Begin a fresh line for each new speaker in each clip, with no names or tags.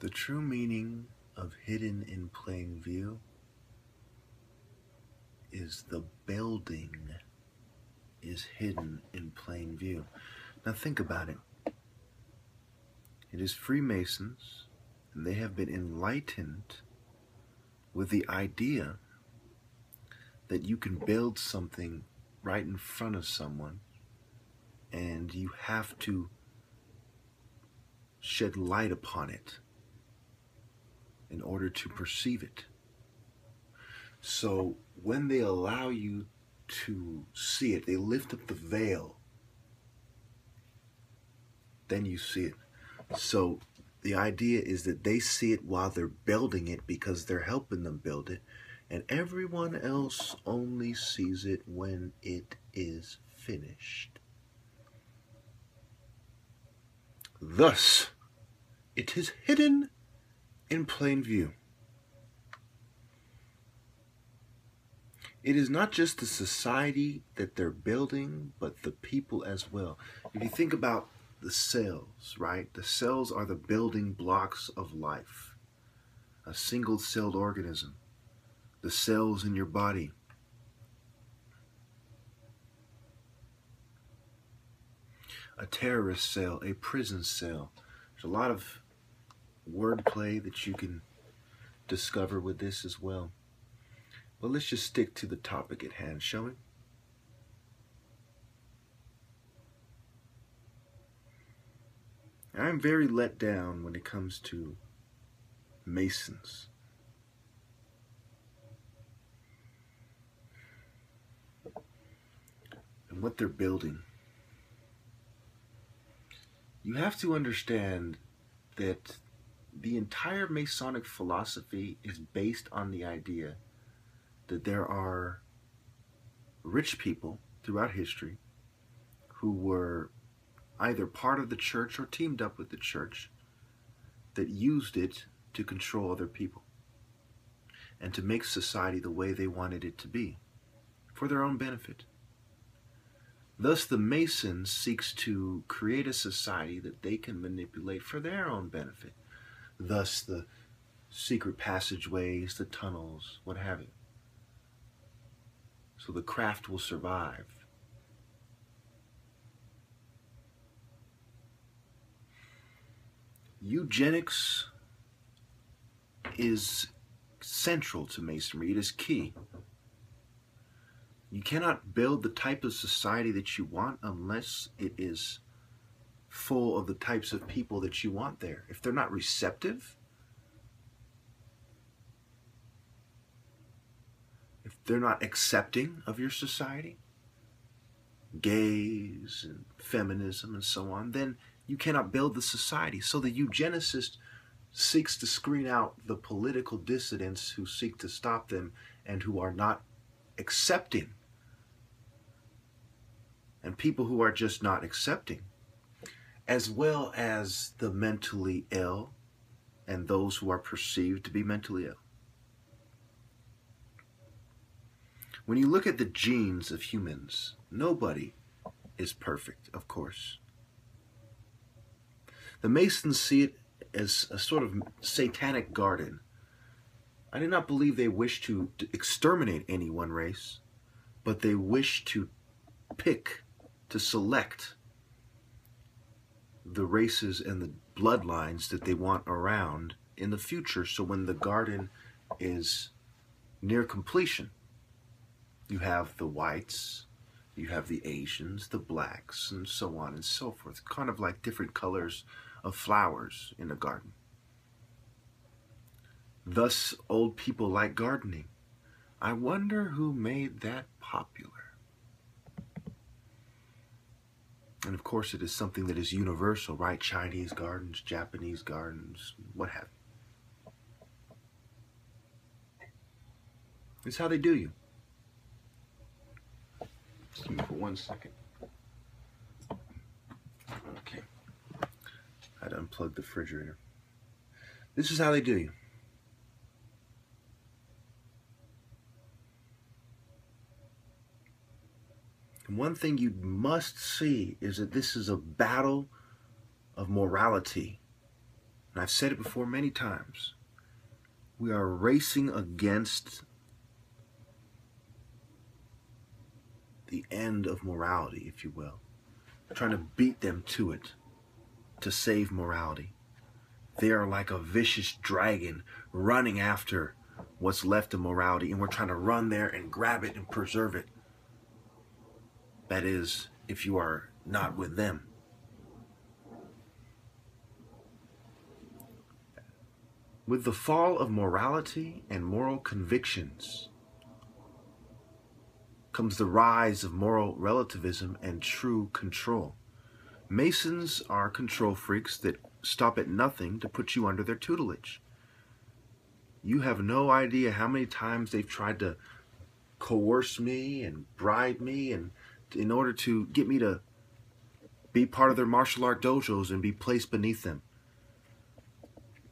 The true meaning of hidden in plain view is the building is hidden in plain view. Now think about it. It is Freemasons, and they have been enlightened with the idea that you can build something right in front of someone, and you have to shed light upon it in order to perceive it. So when they allow you to see it, they lift up the veil, then you see it. So the idea is that they see it while they're building it because they're helping them build it, and everyone else only sees it when it is finished. Thus, it is hidden in plain view. It is not just the society that they're building, but the people as well. If you think about the cells, right? The cells are the building blocks of life. A single-celled organism. The cells in your body. A terrorist cell, a prison cell. There's a lot of wordplay that you can discover with this as well. But let's just stick to the topic at hand, shall we? I'm very let down when it comes to Masons. And what they're building. You have to understand that the entire Masonic philosophy is based on the idea that there are rich people throughout history who were either part of the church or teamed up with the church that used it to control other people and to make society the way they wanted it to be for their own benefit. Thus, the Mason seeks to create a society that they can manipulate for their own benefit. Thus, the secret passageways, the tunnels, what have you. So the craft will survive. Eugenics is central to Masonry. It is key. You cannot build the type of society that you want unless it is full of the types of people that you want there. If they're not receptive, if they're not accepting of your society, gays and feminism and so on, then you cannot build the society. So the eugenicist seeks to screen out the political dissidents who seek to stop them and who are not accepting, and people who are just not accepting, as well as the mentally ill and those who are perceived to be mentally ill. When you look at the genes of humans, nobody is perfect, of course. The Masons see it as a sort of satanic garden. I do not believe they wish to exterminate any one race, but they wish to pick, to select the races and the bloodlines that they want around in the future. So when the garden is near completion, you have the whites, you have the Asians, the blacks, and so on and so forth. Kind of like different colors of flowers in a garden. Thus, old people like gardening. I wonder who made that popular. And of course, it is something that is universal, right? Chinese gardens, Japanese gardens, what have you. It's how they do you. Just give me for 1 second. Okay. I had to unplug the refrigerator. This is how they do you. And one thing you must see is that this is a battle of morality and I've said it before many times, we are racing against the end of morality, if you will. Trying to beat them to it to save morality. They are like a vicious dragon running after what's left of morality, and we're trying to run there and grab it and preserve it. That is, if you are not with them. With the fall of morality and moral convictions comes the rise of moral relativism and true control. Masons are control freaks that stop at nothing to put you under their tutelage. You have no idea how many times they've tried to coerce me and bribe me and in order to get me to be part of their martial art dojos and be placed beneath them.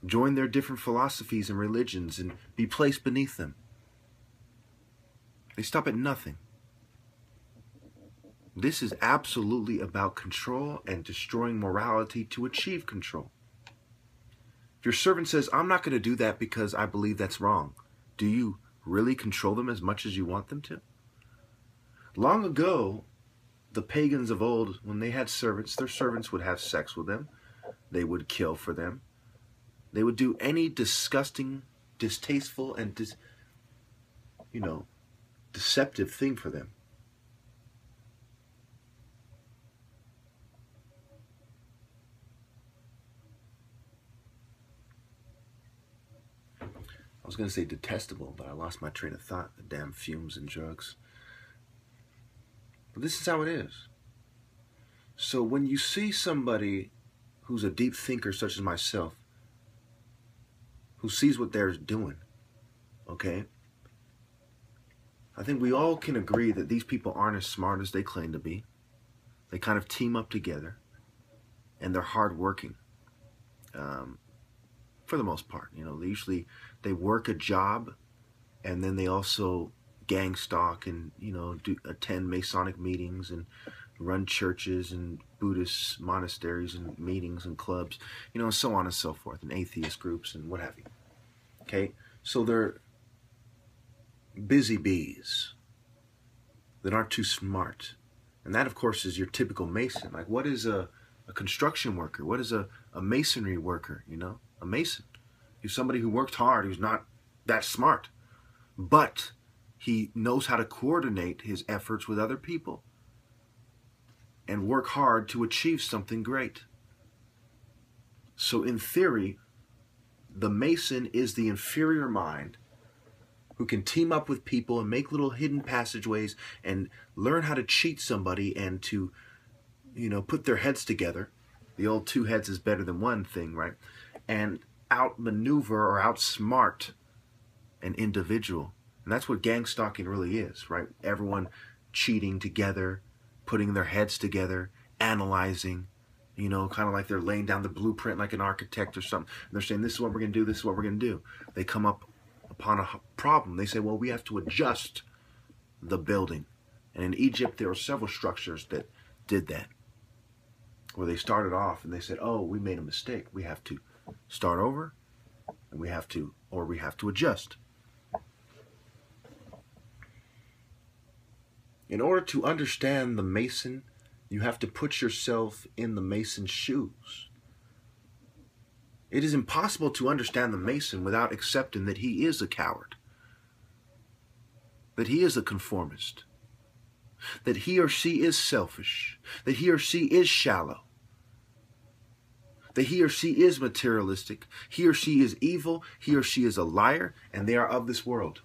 Join their different philosophies and religions and be placed beneath them. They stop at nothing. This is absolutely about control and destroying morality to achieve control. If your servant says, I'm not going to do that because I believe that's wrong, do you really control them as much as you want them to? Long ago, the pagans of old, when they had servants, their servants would have sex with them. They would kill for them. They would do any disgusting, distasteful, and deceptive thing for them. I was going to say detestable, but I lost my train of thought. The damn fumes and drugs. But this is how it is. So when you see somebody who's a deep thinker such as myself, who sees what they're doing, okay? I think we all can agree that these people aren't as smart as they claim to be. They kind of team up together, and they're hardworking. For the most part, they work a job, and then they also gang stalk and attend Masonic meetings and run churches and Buddhist monasteries and meetings and clubs, so on and so forth, and atheist groups and what have you. Okay, so they're busy bees that aren't too smart, and that, of course, is your typical Mason. Like, what is a construction worker? What is a masonry worker? A Mason. He's somebody who worked hard, who's not that smart, but he knows how to coordinate his efforts with other people and work hard to achieve something great. So in theory, the Mason is the inferior mind who can team up with people and make little hidden passageways and learn how to cheat somebody and to, put their heads together. The old two heads is better than one thing, right? And outmaneuver or outsmart an individual. And that's what gang stalking really is, right? Everyone cheating together, putting their heads together, analyzing, kind of like they're laying down the blueprint like an architect or something. And they're saying, this is what we're going to do, this is what we're going to do. They come up upon a problem. They say, well, we have to adjust the building. And in Egypt, there were several structures that did that, where they started off and they said, oh, we made a mistake. We have to start over, and we have to adjust. In order to understand the Mason, you have to put yourself in the Mason's shoes. It is impossible to understand the Mason without accepting that he is a coward, that he is a conformist, that he or she is selfish, that he or she is shallow, that he or she is materialistic, he or she is evil, he or she is a liar, and they are of this world.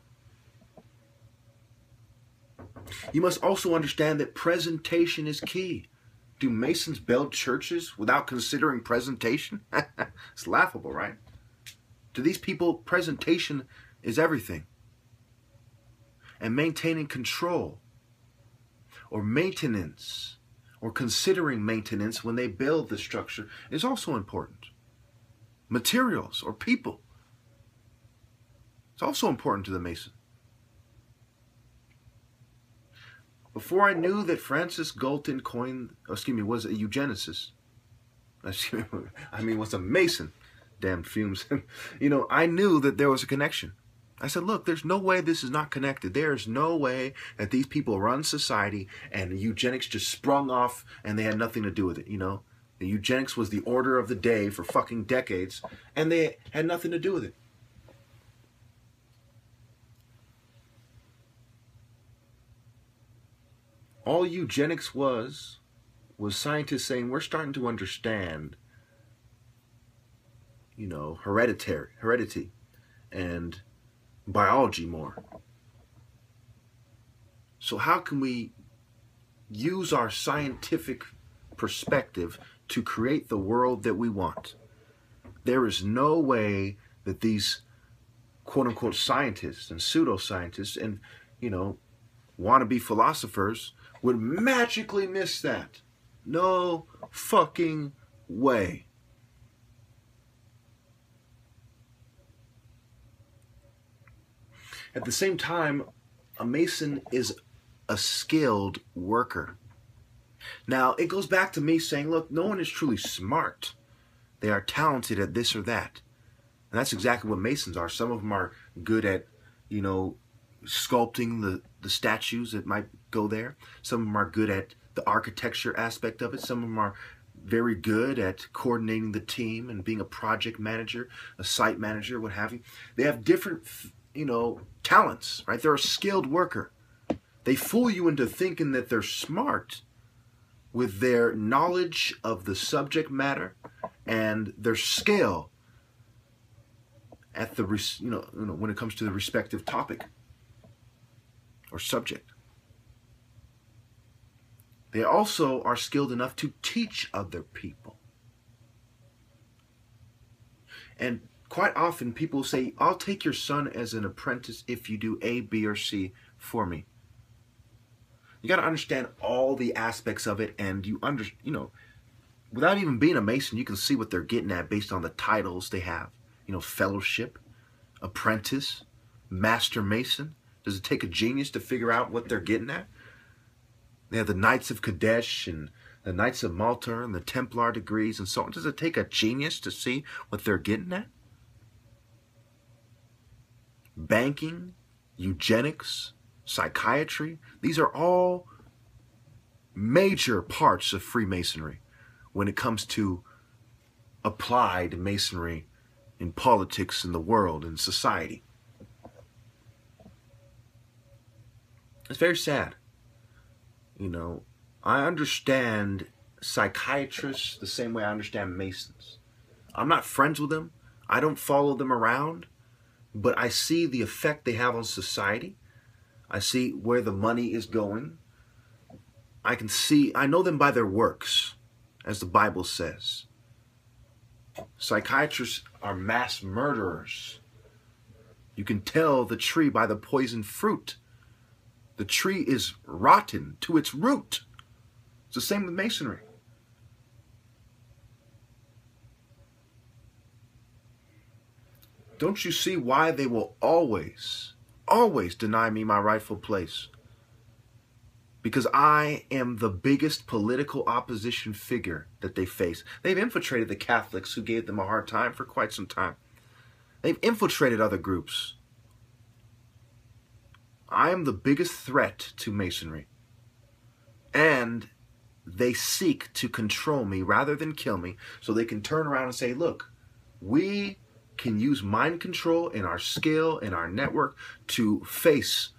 You must also understand that presentation is key. Do Masons build churches without considering presentation? It's laughable, right? To these people, presentation is everything. And maintaining control or maintenance or considering maintenance when they build the structure is also important. Materials or people. It's also important to the Mason. Before I knew that Francis Galton was a eugenicist, was a Mason. damn fumes. I knew that there was a connection. I said, look, there's no way this is not connected. There's no way that these people run society and eugenics just sprung off and they had nothing to do with it, The eugenics was the order of the day for fucking decades and they had nothing to do with it. All eugenics was scientists saying, we're starting to understand, heredity and biology more. So how can we use our scientific perspective to create the world that we want? There is no way that these quote-unquote scientists and pseudoscientists and, wannabe philosophers would magically miss that. No fucking way. At the same time, a Mason is a skilled worker. Now, it goes back to me saying, look, no one is truly smart. They are talented at this or that. And that's exactly what Masons are. Some of them are good at, sculpting the statues that might go there. Some of them are good at the architecture aspect of it. Some of them are very good at coordinating the team and being a project manager, a site manager, what have you. They have different, talents, right? They're a skilled worker. They fool you into thinking that they're smart with their knowledge of the subject matter and their skill at the, when it comes to the respective topic or subject. They also are skilled enough to teach other people. And quite often people say, I'll take your son as an apprentice if you do A, B, or C for me. You got to understand all the aspects of it, and without even being a Mason, you can see what they're getting at based on the titles they have. Fellowship, apprentice, master Mason. Does it take a genius to figure out what they're getting at? They have the Knights of Kadesh and the Knights of Malta and the Templar degrees and so on. Does it take a genius to see what they're getting at? Banking, eugenics, psychiatry, these are all major parts of Freemasonry when it comes to applied Masonry in politics, in the world, in society. It's very sad. I understand psychiatrists the same way I understand Masons. I'm not friends with them. I don't follow them around. But I see the effect they have on society. I see where the money is going. I know them by their works, as the Bible says. Psychiatrists are mass murderers. You can tell the tree by the poisoned fruit. The tree is rotten to its root. It's the same with Masonry. Don't you see why they will always deny me my rightful place? Because I am the biggest political opposition figure that they face. They've infiltrated the Catholics who gave them a hard time for quite some time. They've infiltrated other groups. I am the biggest threat to Masonry. And they seek to control me rather than kill me so they can turn around and say, look, we can use mind control in our skill, in our network to face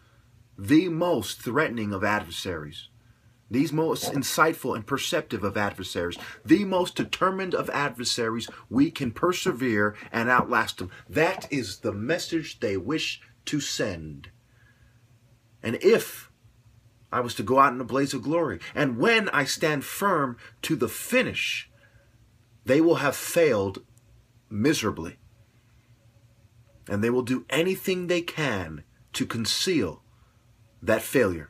the most threatening of adversaries, these most insightful and perceptive of adversaries, the most determined of adversaries. We can persevere and outlast them. That is the message they wish to send. And if I was to go out in a blaze of glory, and when I stand firm to the finish, they will have failed miserably. And they will do anything they can to conceal that failure.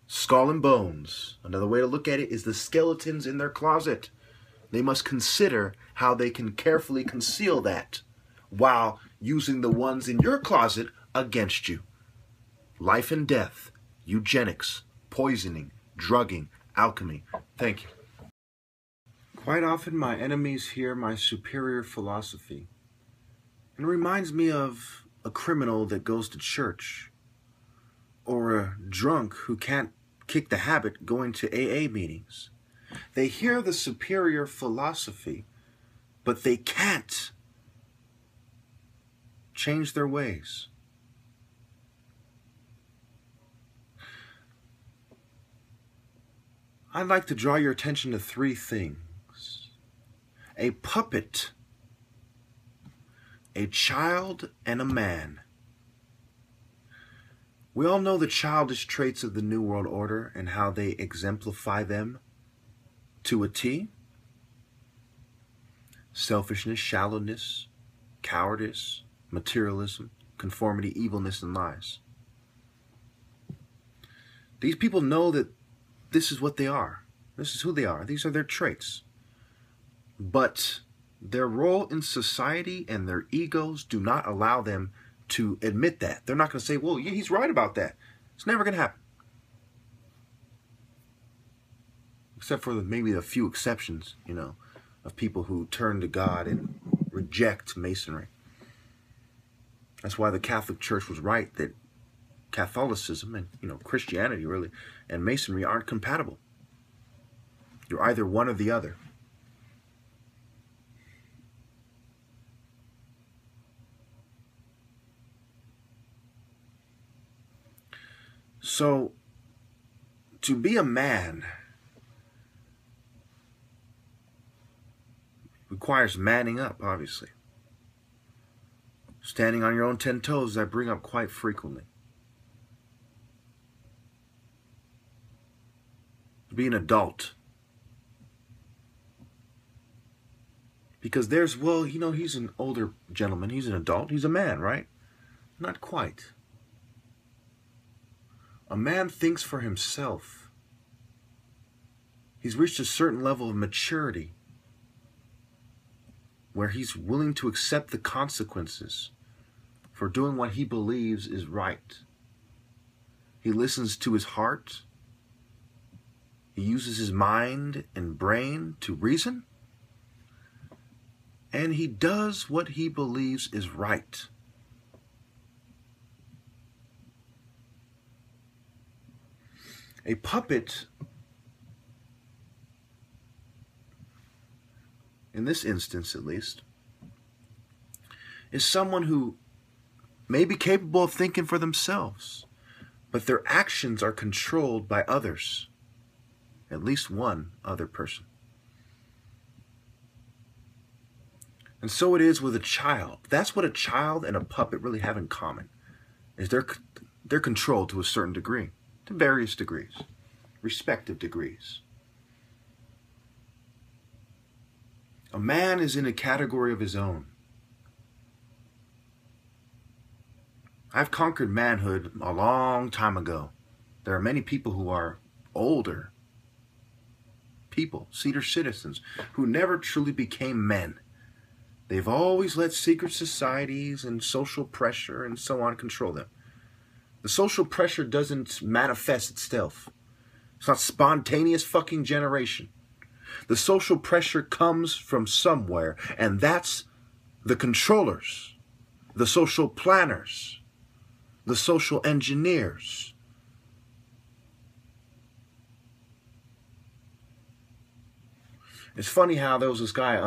Skull and bones. Another way to look at it is the skeletons in their closet. They must consider how they can carefully conceal that while using the ones in your closet against you. Life and death, eugenics, poisoning, drugging, alchemy. Thank you. Quite often my enemies hear my superior philosophy, and it reminds me of a criminal that goes to church, or a drunk who can't kick the habit going to AA meetings. They hear the superior philosophy, but they can't change their ways. I'd like to draw your attention to three things: a puppet, a child, and a man. We all know the childish traits of the New World Order and how they exemplify them to a T. Selfishness, shallowness, cowardice, materialism, conformity, evilness, and lies. These people know that this is what they are. This is who they are. These are their traits. But their role in society and their egos do not allow them to admit that. They're not going to say, well, yeah, he's right about that. It's never going to happen. Except for maybe a few exceptions, of people who turn to God and reject Masonry. That's why the Catholic Church was right that Catholicism and, Christianity really, and Masonry aren't compatible. You're either one or the other. So, to be a man requires manning up, obviously. Standing on your own 10 toes, I bring up quite frequently. Be an adult. Because he's an older gentleman, he's an adult, he's a man, right? Not quite. A man thinks for himself. He's reached a certain level of maturity where he's willing to accept the consequences for doing what he believes is right. He listens to his heart. He uses his mind and brain to reason. And he does what he believes is right. A puppet, in this instance at least, is someone who may be capable of thinking for themselves, but their actions are controlled by others, at least one other person. And so it is with a child. That's what a child and a puppet really have in common, is they're controlled to a certain degree. To various degrees, respective degrees. A man is in a category of his own. I've conquered manhood a long time ago. There are many people who are older people, senior citizens, who never truly became men. They've always let secret societies and social pressure and so on control them. The social pressure doesn't manifest itself. It's not spontaneous fucking generation. The social pressure comes from somewhere, and that's the controllers, the social planners, the social engineers. It's funny how there was this guy,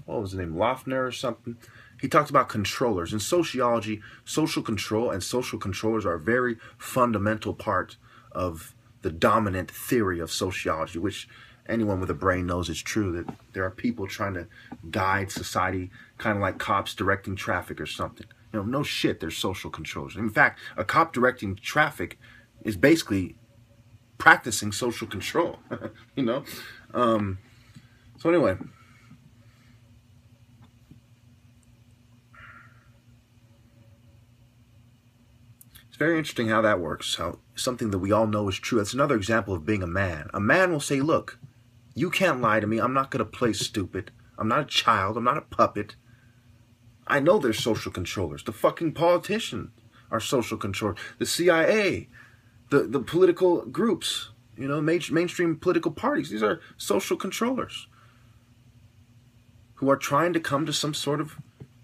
what was his name, Lofner or something? He talked about controllers. In sociology, social control and social controllers are a very fundamental part of the dominant theory of sociology, which anyone with a brain knows is true, that there are people trying to guide society, kind of like cops directing traffic or something. No shit, they're social controllers. In fact, a cop directing traffic is basically practicing social control, So anyway, it's very interesting how that works, how something that we all know is true. That's another example of being a man. A man will say, look, you can't lie to me. I'm not going to play stupid. I'm not a child. I'm not a puppet. I know there's social controllers. The fucking politicians are social controllers. The CIA, the political groups, mainstream political parties. These are social controllers. who are trying to come to some sort of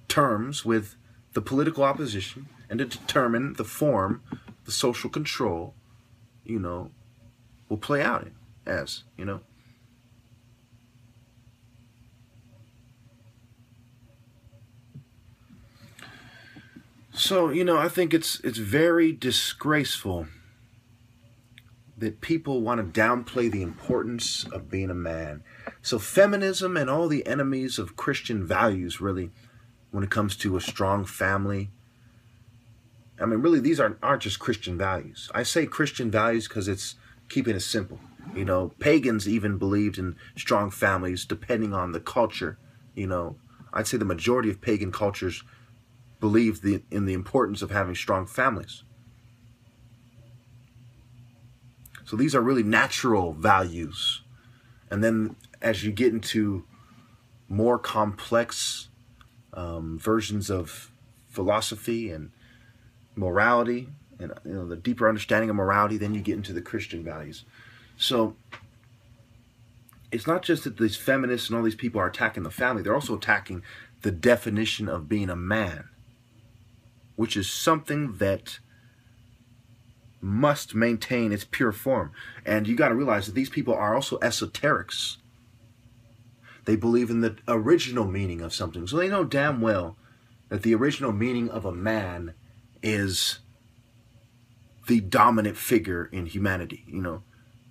terms with the political opposition and to determine the form, the social control, will play out as. So, I think it's very disgraceful that people want to downplay the importance of being a man. So feminism and all the enemies of Christian values, really, when it comes to a strong family, I mean, really, these aren't just Christian values. I say Christian values because it's keeping it simple. Pagans even believed in strong families depending on the culture. I'd say the majority of pagan cultures believed in the importance of having strong families. So these are really natural values. And then as you get into more complex versions of philosophy and morality, and the deeper understanding of morality, then you get into the Christian values. So it's not just that these feminists and all these people are attacking the family, they're also attacking the definition of being a man, which is something that must maintain its pure form. And you got to realize that these people are also esoterics. They believe in the original meaning of something. So they know damn well that the original meaning of a man is the dominant figure in humanity.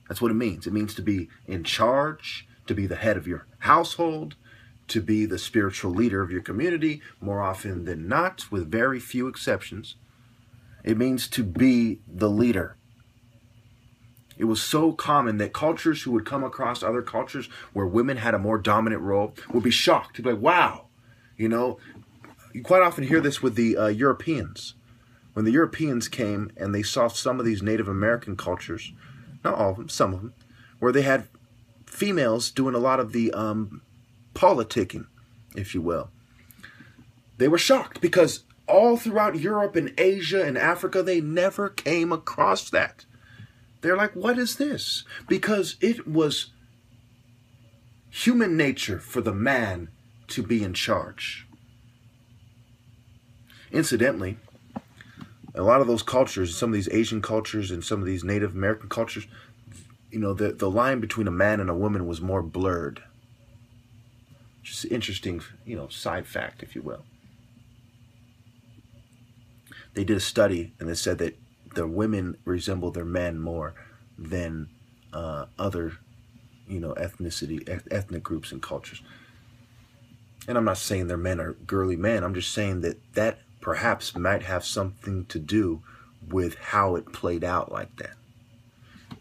That's what it means. It means to be in charge, to be the head of your household, to be the spiritual leader of your community, more often than not, with very few exceptions. It means to be the leader. It was so common that cultures who would come across other cultures where women had a more dominant role would be shocked. They'd be like, wow. You quite often hear this with the Europeans. When the Europeans came and they saw some of these Native American cultures, not all of them, some of them, where they had females doing a lot of the politicking, if you will. They were shocked because all throughout Europe and Asia and Africa, they never came across that. They're like, what is this? Because it was human nature for the man to be in charge. Incidentally, a lot of those cultures, some of these Asian cultures and some of these Native American cultures, the line between a man and a woman was more blurred. Just an interesting, side fact, if you will. They did a study and they said that the women resemble their men more than other, ethnic groups and cultures. And I'm not saying their men are girly men. I'm just saying that perhaps might have something to do with how it played out like that.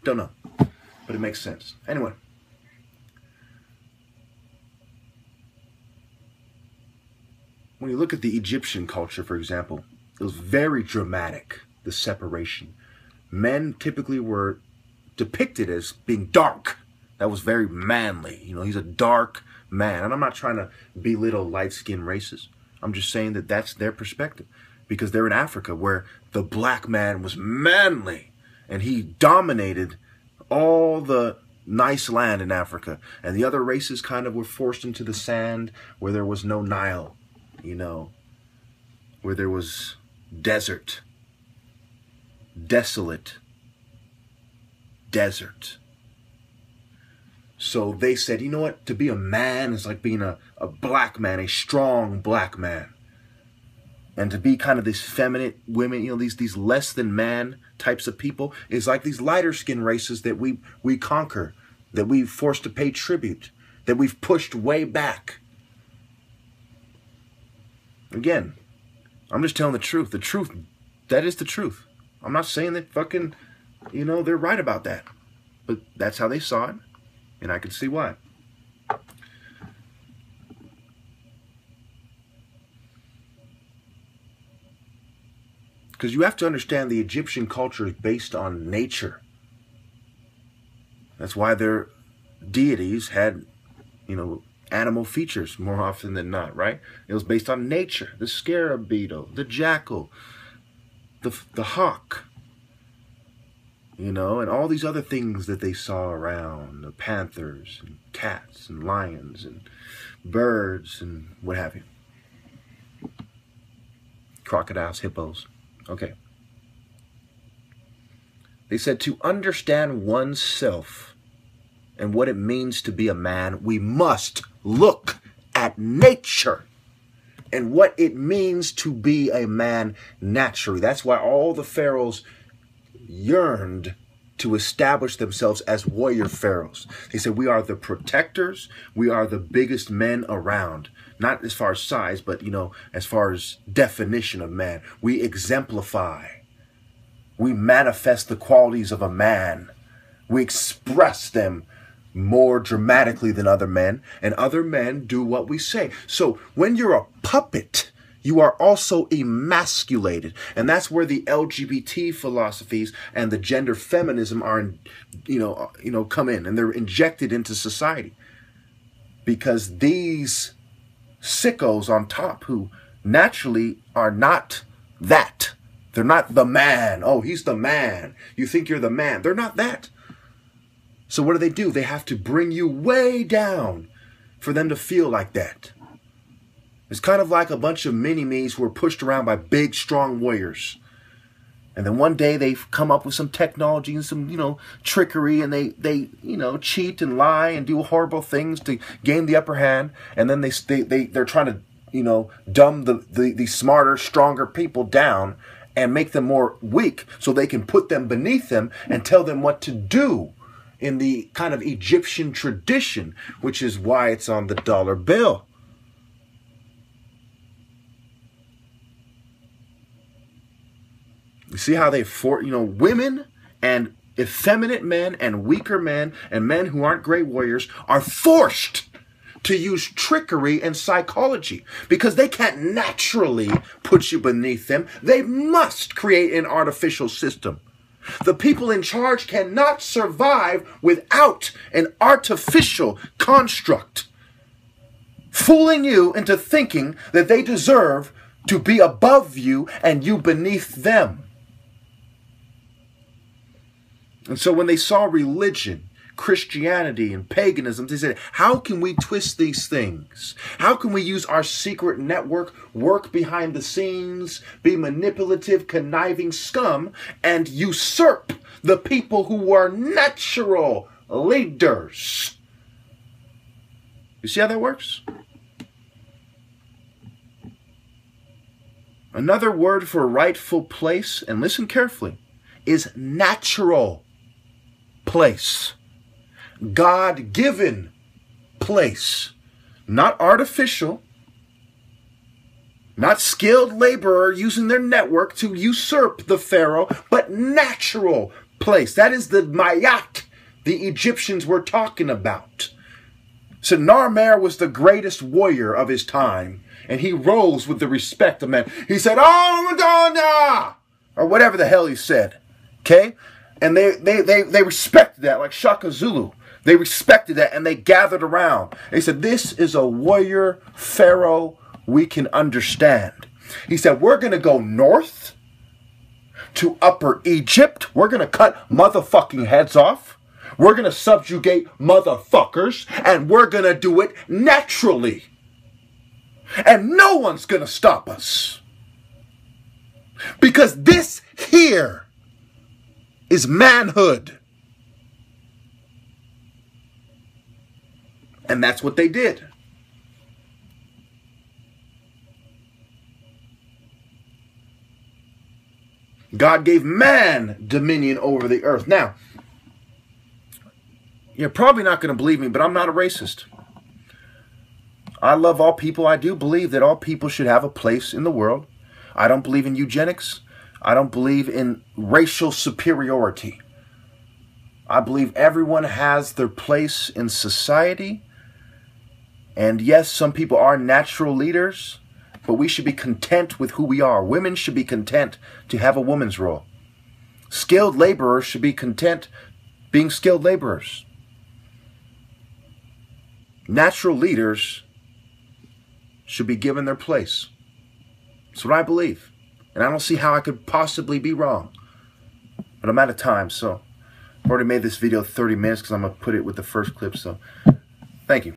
Don't know, but it makes sense. Anyway. When you look at the Egyptian culture, for example, it was very dramatic, the separation. Men typically were depicted as being dark. That was very manly. He's a dark man. And I'm not trying to belittle light-skinned races. I'm just saying that that's their perspective. Because they're in Africa where the black man was manly. And he dominated all the nice land in Africa. And the other races kind of were forced into the sand where there was no Nile. Where there was desert, desolate desert. So they said, you know what, to be a man is like being a black man, a strong black man. And to be kind of these feminine women, these less than man types of people is like these lighter skinned races that we conquer, that we've forced to pay tribute, that we've pushed way back. Again, I'm just telling the truth. The truth, that is the truth. I'm not saying that fucking, they're right about that. But that's how they saw it. And I can see why. Because you have to understand the Egyptian culture is based on nature. That's why their deities had, animal features more often than not, right? It was based on nature. The scarab beetle, the jackal, the hawk, and all these other things that they saw around, the panthers and cats and lions and birds and what have you. Crocodiles, hippos. Okay. They said to understand oneself and what it means to be a man, we must look at nature and what it means to be a man naturally. That's why all the pharaohs yearned to establish themselves as warrior pharaohs. They said, we are the protectors. We are the biggest men around. Not as far as size, but, you know, as far as definition of man. We exemplify. We manifest the qualities of a man. We express them more dramatically than other men, and other men do what we say. So when you're a puppet, you are also emasculated, and that's where the LGBT philosophies and the gender feminism are, come in, and they're injected into society, because these sickos on top who naturally are not that. They're not the man. Oh, he's the man. You think you're the man. They're not that. So what do? They have to bring you way down for them to feel like that. It's kind of like a bunch of mini-me's who are pushed around by big, strong warriors. And then one day they come up with some technology and some, trickery, and they cheat and lie and do horrible things to gain the upper hand. And then they're trying to, dumb the smarter, stronger people down and make them more weak so they can put them beneath them and tell them what to do in the kind of Egyptian tradition, which is why it's on the dollar bill. You see how women and effeminate men and weaker men and men who aren't great warriors are forced to use trickery and psychology because they can't naturally put you beneath them. They must create an artificial system. The people in charge cannot survive without an artificial construct, fooling you into thinking that they deserve to be above you and you beneath them. And so when they saw religion, Christianity, and paganism, they said, how can we twist these things? How can we use our secret network, work behind the scenes, be manipulative, conniving scum, and usurp the people who are natural leaders? You see how that works? Another word for rightful place, and listen carefully, is natural place. God-given place. Not artificial. Not skilled laborer using their network to usurp the pharaoh, but natural place. That is the Mayat the Egyptians were talking about. So Narmer was the greatest warrior of his time, and he rose with the respect of men. He said, "Oh, Madonna!" or whatever the hell he said. Okay? And they respected that, like Shaka Zulu. They respected that, and they gathered around. They said, this is a warrior pharaoh we can understand. He said, we're going to go north to Upper Egypt. We're going to cut motherfucking heads off. We're going to subjugate motherfuckers, and we're going to do it naturally. And no one's going to stop us. Because this here is manhood. And that's what they did. God gave man dominion over the earth. Now, you're probably not going to believe me, but I'm not a racist. I love all people. I do believe that all people should have a place in the world. I don't believe in eugenics. I don't believe in racial superiority. I believe everyone has their place in society. And yes, some people are natural leaders, but we should be content with who we are. Women should be content to have a woman's role. Skilled laborers should be content being skilled laborers. Natural leaders should be given their place. That's what I believe. And I don't see how I could possibly be wrong. But I'm out of time, so I've already made this video 30 minutes because I'm going to put it with the first clip. So thank you.